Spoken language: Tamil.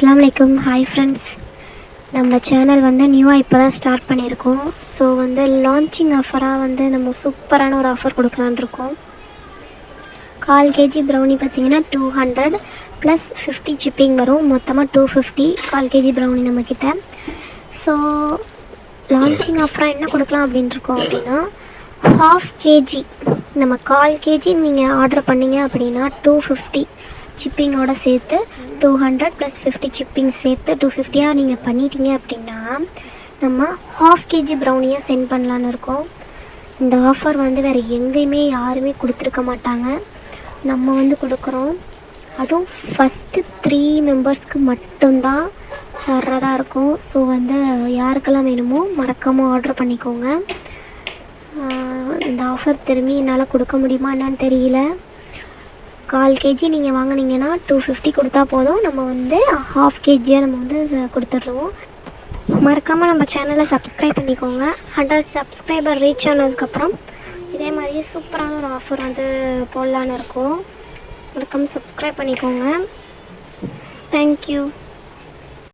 அஸ்ஸலாமு அலைக்கும். ஹாய் ஃப்ரெண்ட்ஸ், நம்ம சேனல் வந்து நியூவாக இப்போ தான் ஸ்டார்ட் பண்ணியிருக்கோம். ஸோ வந்து லான்ச்சிங் ஆஃபராக வந்து நம்ம சூப்பரான ஒரு ஆஃபர் கொடுக்கலான்னு இருக்கோம். 1/4 kg ப்ரௌனி பார்த்திங்கன்னா 200 ப்ளஸ் 50 ஷிப்பிங் வரும். மொத்தமாக 250 1/4 kg ப்ரௌனி நம்மக்கிட்ட. ஸோ லான்ச்சிங் ஆஃபராக என்ன கொடுக்கலாம் அப்படின்ட்டு இருக்கோம் அப்படின்னா, 1/2 kg நம்ம 1/4 kg நீங்கள் ஆர்டர் பண்ணிங்க அப்படின்னா 250 ஷிப்பிங்கோடு சேர்த்து 200 ப்ளஸ் 50 ஷிப்பிங் சேர்த்து 250 நீங்கள் பண்ணிட்டீங்க அப்படின்னா நம்ம 1/2 kg ப்ரௌனியை சென்ட் பண்ணலான்னு இருக்கோம். இந்த ஆஃபர் வந்து வேறு எங்கேயுமே யாருமே கொடுத்துருக்க மாட்டாங்க, நம்ம வந்து கொடுக்குறோம். அதுவும் ஃபஸ்ட்டு 3 மெம்பர்ஸ்க்கு மட்டும்தான் தர்றதா இருக்கும். ஸோ வந்து யாருக்கெல்லாம் வேணுமோ மறக்காமல் ஆர்டர் பண்ணிக்கோங்க. இந்த ஆஃபர் திரும்பி என்னால் கொடுக்க முடியுமா என்னன்னு தெரியல. 1/4 kg நீங்கள் வாங்கினீங்கன்னா 250 கொடுத்தா போதும். நம்ம வந்து 1/2 kg நம்ம வந்து கொடுத்துட்ருவோம். மறக்காமல் நம்ம சேனலை சப்ஸ்கிரைப் பண்ணிக்கோங்க. 100 சப்ஸ்கிரைபர் ரீச் ஆனதுக்கப்புறம் இதே மாதிரியே சூப்பரான ஒரு ஆஃபர் வந்து போடலான்னு இருக்கோம். மறக்காமல் சப்ஸ்கிரைப் பண்ணிக்கோங்க. தேங்க்யூ.